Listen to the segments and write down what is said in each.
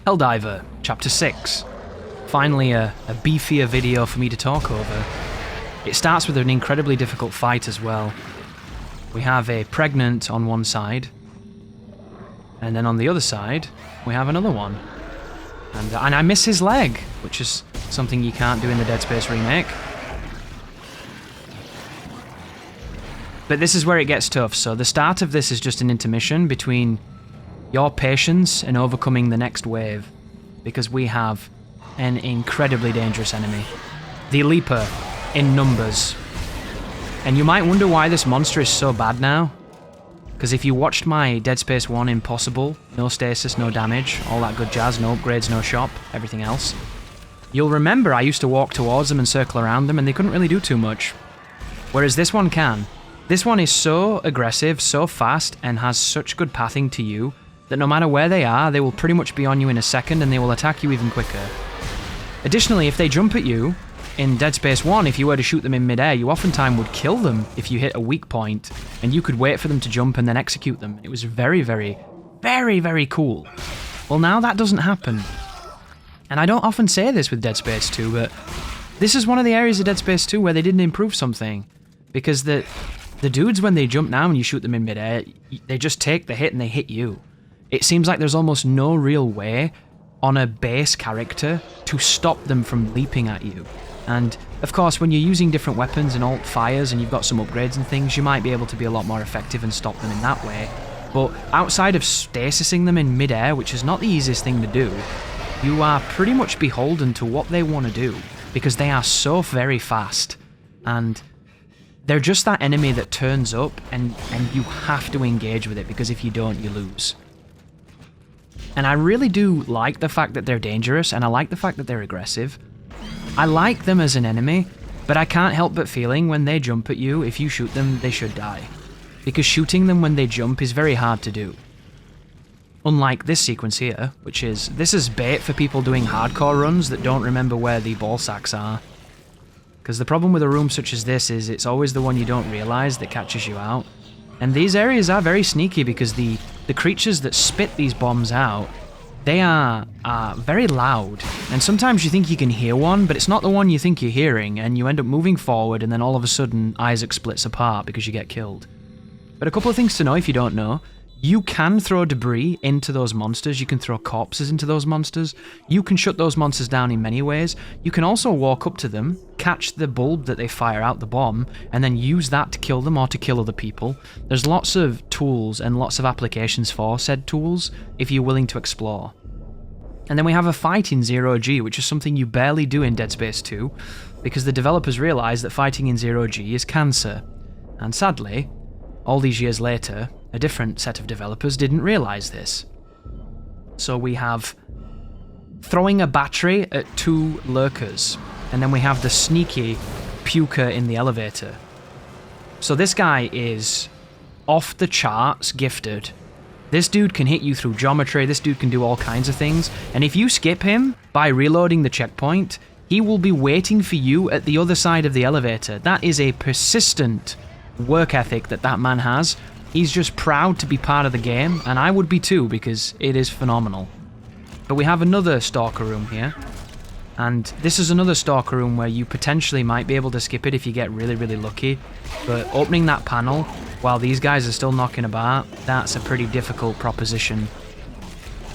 Helldiver, Chapter 6. Finally a beefier video for me to talk over. It starts with an incredibly difficult fight as well. We have a pregnant on one side, and then on the other side, we have another one. And I miss his leg, which is something you can't do in the Dead Space remake. But this is where it gets tough. So the start of this is just an intermission between your patience and overcoming the next wave, because we have an incredibly dangerous enemy. The Leaper in numbers. And you might wonder why this monster is so bad now. Because if you watched my Dead Space 1 Impossible, no stasis, no damage, all that good jazz, no upgrades, no shop, everything else, you'll remember I used to walk towards them and circle around them and they couldn't really do too much. Whereas this one can. This one is so aggressive, so fast, and has such good pathing to you that no matter where they are, they will pretty much be on you in a second and they will attack you even quicker. Additionally, if they jump at you, in Dead Space 1, if you were to shoot them in midair, you oftentimes would kill them if you hit a weak point, and you could wait for them to jump and then execute them. It was very, very, very, very cool. Well, now that doesn't happen. And I don't often say this with Dead Space 2, but this is one of the areas of Dead Space 2 where they didn't improve something. Because the dudes, when they jump now and you shoot them in midair, they just take the hit and they hit you. It seems like there's almost no real way on a base character to stop them from leaping at you. And of course, when you're using different weapons and alt fires and you've got some upgrades and things, you might be able to be a lot more effective and stop them in that way. But outside of stasising them in midair, which is not the easiest thing to do, you are pretty much beholden to what they want to do, because they are so very fast. And they're just that enemy that turns up and you have to engage with it, because if you don't, you lose. And I really do like the fact that they're dangerous, and I like the fact that they're aggressive. I like them as an enemy, but I can't help but feeling when they jump at you, if you shoot them, they should die. Because shooting them when they jump is very hard to do. Unlike this sequence here, this is bait for people doing hardcore runs that don't remember where the ball sacks are. Because the problem with a room such as this is it's always the one you don't realise that catches you out. And these areas are very sneaky because the creatures that spit these bombs out, they are very loud. And sometimes you think you can hear one, but it's not the one you think you're hearing, and you end up moving forward and then all of a sudden Isaac splits apart because you get killed. But a couple of things to know if you don't know. You can throw debris into those monsters, you can throw corpses into those monsters, you can shut those monsters down in many ways. You can also walk up to them, catch the bulb that they fire out the bomb, and then use that to kill them or to kill other people. There's lots of tools and lots of applications for said tools if you're willing to explore. And then we have a fight in Zero G, which is something you barely do in Dead Space 2, because the developers realised that fighting in Zero G is cancer. And sadly, all these years later, a different set of developers didn't realise this. So we have throwing a battery at 2 lurkers, and then we have the sneaky puker in the elevator. So this guy is off the charts gifted. This dude can hit you through geometry, this dude can do all kinds of things, and if you skip him by reloading the checkpoint, he will be waiting for you at the other side of the elevator. That is a persistent work ethic that man has. He's just proud to be part of the game, and I would be too, because it is phenomenal. But we have another Stalker room here, and this is another Stalker room where you potentially might be able to skip it if you get really, really lucky, but opening that panel while these guys are still knocking about, that's a pretty difficult proposition.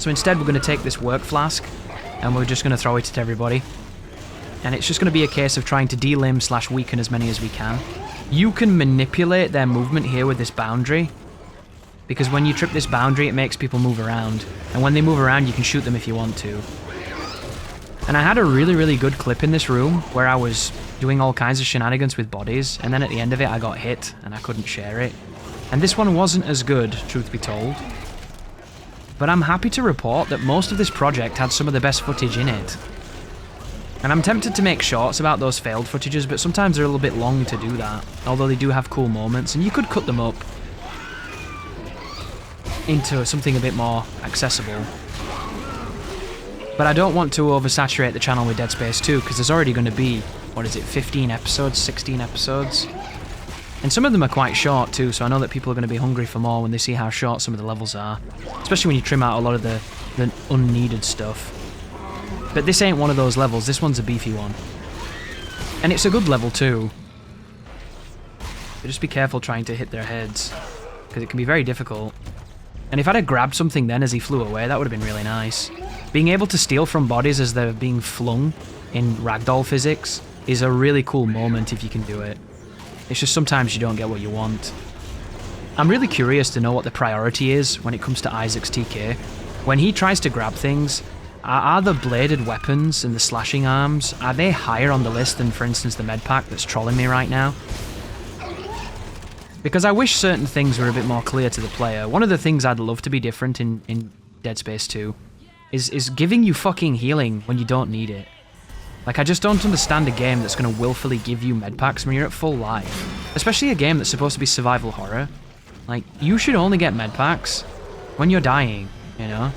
So instead we're going to take this work flask, and we're just going to throw it at everybody. And it's just going to be a case of trying to delimb / weaken as many as we can. You can manipulate their movement here with this boundary, because when you trip this boundary it makes people move around, and when they move around you can shoot them if you want to. And I had a really, really good clip in this room where I was doing all kinds of shenanigans with bodies, and then at the end of it I got hit and I couldn't share it. And this one wasn't as good, truth be told. But I'm happy to report that most of this project had some of the best footage in it. And I'm tempted to make shorts about those failed footages, but sometimes they're a little bit long to do that, although they do have cool moments, and you could cut them up into something a bit more accessible. But I don't want to oversaturate the channel with Dead Space 2, because there's already going to be, 15 episodes, 16 episodes? And some of them are quite short too, so I know that people are going to be hungry for more when they see how short some of the levels are. Especially when you trim out a lot of the unneeded stuff. But this ain't one of those levels, this one's a beefy one. And it's a good level too. But just be careful trying to hit their heads, because it can be very difficult. And if I'd have grabbed something then as he flew away, that would have been really nice. Being able to steal from bodies as they're being flung in ragdoll physics is a really cool moment if you can do it. It's just sometimes you don't get what you want. I'm really curious to know what the priority is when it comes to Isaac's TK. When he tries to grab things, are the bladed weapons and the slashing arms, are they higher on the list than, for instance, the medpack that's trolling me right now? Because I wish certain things were a bit more clear to the player. One of the things I'd love to be different in Dead Space 2 is giving you fucking healing when you don't need it. Like, I just don't understand a game that's going to willfully give you medpacks when you're at full life. Especially a game that's supposed to be survival horror. Like, you should only get medpacks when you're dying, you know?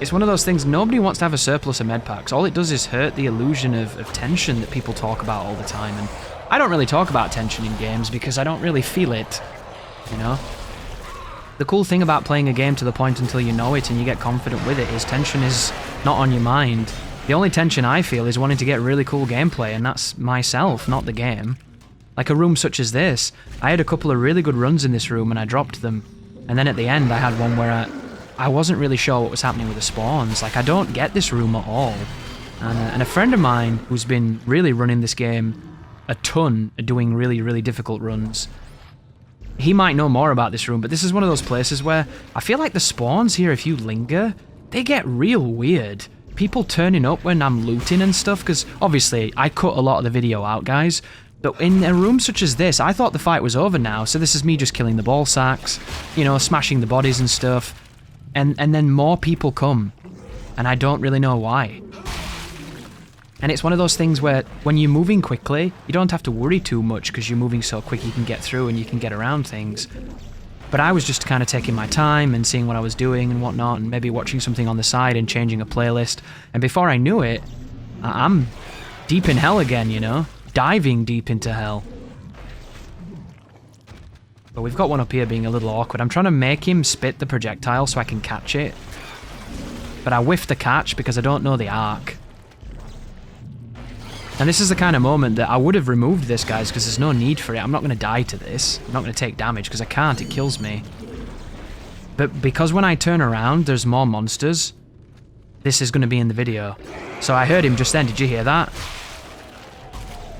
It's one of those things, nobody wants to have a surplus of medpacks. All it does is hurt the illusion of tension that people talk about all the time. And I don't really talk about tension in games because I don't really feel it, you know? The cool thing about playing a game to the point until you know it and you get confident with it is tension is not on your mind. The only tension I feel is wanting to get really cool gameplay, and that's myself, not the game. Like a room such as this, I had a couple of really good runs in this room and I dropped them. And then at the end I had one where I wasn't really sure what was happening with the spawns. Like, I don't get this room at all. And a friend of mine who's been really running this game a ton, doing really, really difficult runs, he might know more about this room, but this is one of those places where I feel like the spawns here, if you linger, they get real weird. People turning up when I'm looting and stuff, because obviously I cut a lot of the video out, guys, but in a room such as this, I thought the fight was over now, so this is me just killing the ball sacks, you know, smashing the bodies and stuff, and then more people come, and I don't really know why. And it's one of those things where when you're moving quickly, you don't have to worry too much because you're moving so quick you can get through and you can get around things. But I was just kind of taking my time and seeing what I was doing and whatnot, and maybe watching something on the side and changing a playlist. And before I knew it, I'm deep in hell again, you know? Diving deep into hell. But we've got one up here being a little awkward. I'm trying to make him spit the projectile so I can catch it. But I whiffed the catch because I don't know the arc. And this is the kind of moment that I would have removed this, guys, because there's no need for it. I'm not going to die to this. I'm not going to take damage because I can't. It kills me. But because when I turn around, there's more monsters, this is going to be in the video. So I heard him just then. Did you hear that?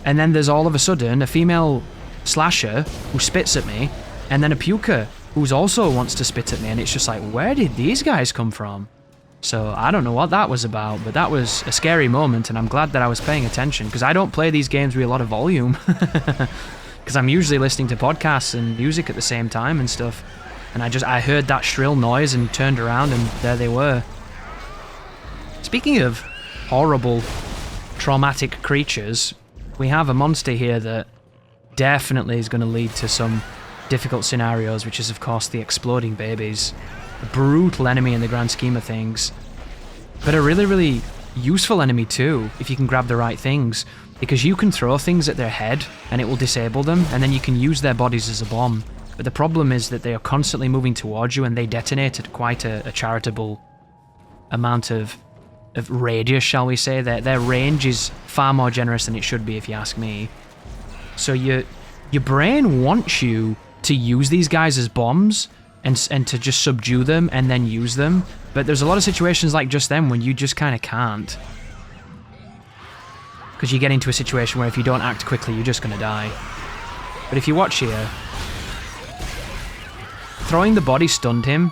And then there's all of a sudden a female slasher who spits at me, and then a puker who's also wants to spit at me. And it's just like, where did these guys come from? So I don't know what that was about, but that was a scary moment, and I'm glad that I was paying attention, because I don't play these games with a lot of volume. Because I'm usually listening to podcasts and music at the same time and stuff. And I heard that shrill noise and turned around, and there they were. Speaking of horrible, traumatic creatures, we have a monster here that definitely is going to lead to some difficult scenarios, which is, of course, the exploding babies. A brutal enemy in the grand scheme of things, but a really, really useful enemy too, if you can grab the right things, because you can throw things at their head and it will disable them, and then you can use their bodies as a bomb. But the problem is that they are constantly moving towards you, and they detonate at quite a charitable amount of radius, shall we say. Their range is far more generous than it should be, if you ask me. So your brain wants you to use these guys as bombs, and to just subdue them and then use them. But there's a lot of situations like just then when you just kind of can't. Because you get into a situation where if you don't act quickly, you're just going to die. But if you watch here, throwing the body stunned him.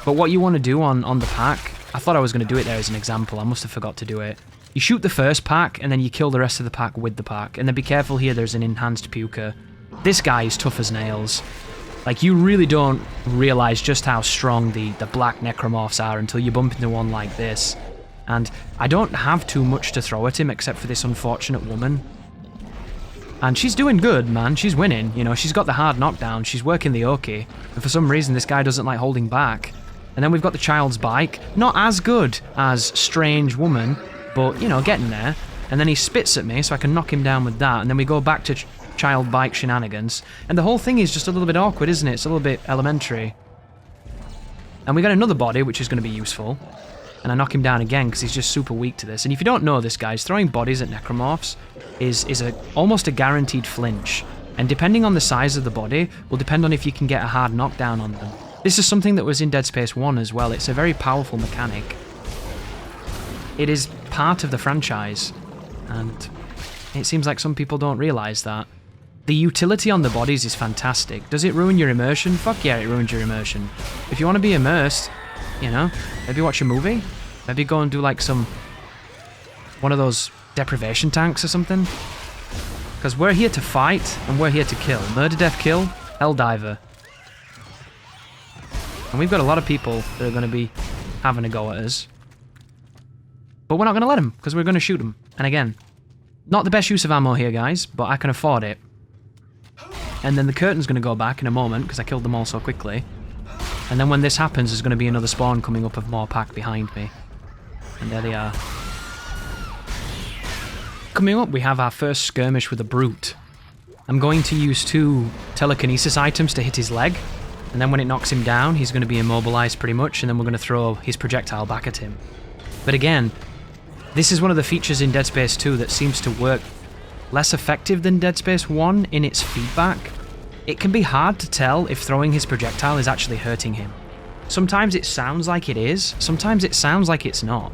But what you want to do on the pack, I thought I was going to do it there as an example. I must have forgot to do it. You shoot the first pack and then you kill the rest of the pack with the pack. And then be careful here, there's an enhanced puker. This guy is tough as nails. Like, you really don't realize just how strong the black necromorphs are until you bump into one like this. And I don't have too much to throw at him except for this unfortunate woman. And she's doing good, man. She's winning. You know, she's got the hard knockdown. She's working the Oki. And for some reason, this guy doesn't like holding back. And then we've got the child's bike. Not as good as Strange Woman, but, you know, getting there. And then he spits at me, so I can knock him down with that. And then we go back to child bike shenanigans. And the whole thing is just a little bit awkward, isn't it? It's a little bit elementary. And we got another body, which is going to be useful. And I knock him down again because he's just super weak to this. And if you don't know this, guys, throwing bodies at necromorphs is almost a guaranteed flinch. And depending on the size of the body, will depend on if you can get a hard knockdown on them. This is something that was in Dead Space 1 as well. It's a very powerful mechanic. It is part of the franchise. And it seems like some people don't realise that. The utility on the bodies is fantastic. Does it ruin your immersion? Fuck yeah, it ruins your immersion. If you want to be immersed, you know, maybe watch a movie. Maybe go and do like one of those deprivation tanks or something. Because we're here to fight and we're here to kill. Murder, death, kill, Helldiver. And we've got a lot of people that are going to be having a go at us. But we're not going to let them because we're going to shoot them. And again, not the best use of ammo here, guys, but I can afford it. And then the curtain's going to go back in a moment because I killed them all so quickly. And then when this happens, there's going to be another spawn coming up of more pack behind me. And there they are. Coming up, we have our first skirmish with a brute. I'm going to use 2 telekinesis items to hit his leg. And then when it knocks him down, he's going to be immobilized pretty much. And then we're going to throw his projectile back at him. But again, this is one of the features in Dead Space 2 that seems to work less effective than Dead Space 1 in its feedback. It can be hard to tell if throwing his projectile is actually hurting him. Sometimes it sounds like it is, sometimes it sounds like it's not.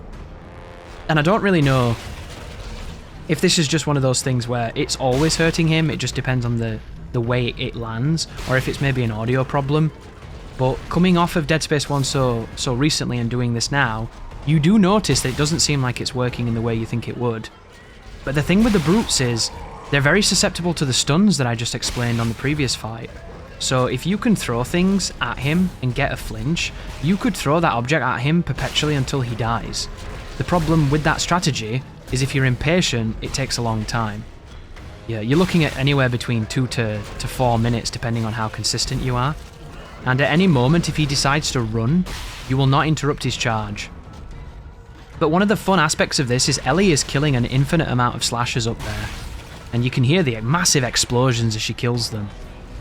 And I don't really know if this is just one of those things where it's always hurting him, it just depends on the way it lands, or if it's maybe an audio problem. But coming off of Dead Space 1 so recently and doing this now, you do notice that it doesn't seem like it's working in the way you think it would. But the thing with the brutes is, they're very susceptible to the stuns that I just explained on the previous fight. So if you can throw things at him and get a flinch, you could throw that object at him perpetually until he dies. The problem with that strategy is if you're impatient, it takes a long time. Yeah, you're looking at anywhere between 2 to 4 minutes depending on how consistent you are. And at any moment, if he decides to run, you will not interrupt his charge. But one of the fun aspects of this is Ellie is killing an infinite amount of slashers up there. And you can hear the massive explosions as she kills them.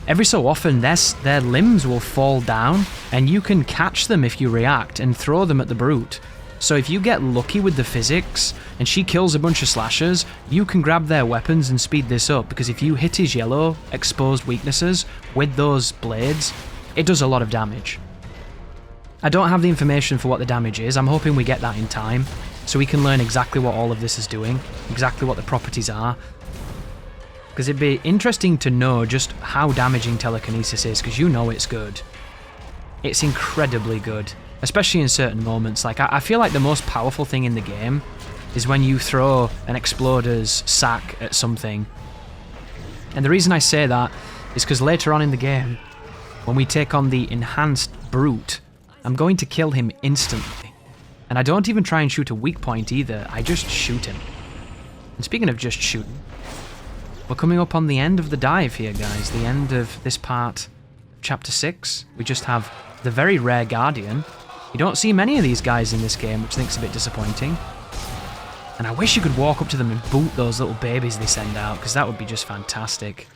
Every so often, their limbs will fall down, and you can catch them if you react and throw them at the brute. So if you get lucky with the physics, and she kills a bunch of slashers, you can grab their weapons and speed this up, because if you hit his yellow exposed weaknesses with those blades, it does a lot of damage. I don't have the information for what the damage is. I'm hoping we get that in time, so we can learn exactly what all of this is doing, exactly what the properties are. Because it'd be interesting to know just how damaging telekinesis is, because you know it's good. It's incredibly good, especially in certain moments. Like, I feel like the most powerful thing in the game is when you throw an exploder's sack at something. And the reason I say that is because later on in the game, when we take on the enhanced brute, I'm going to kill him instantly. And I don't even try and shoot a weak point either, I just shoot him. And speaking of just shooting, we're coming up on the end of the dive here, guys. The end of this part of Chapter 6. We just have the very rare Guardian. You don't see many of these guys in this game, which I think's a bit disappointing. And I wish you could walk up to them and boot those little babies they send out, because that would be just fantastic.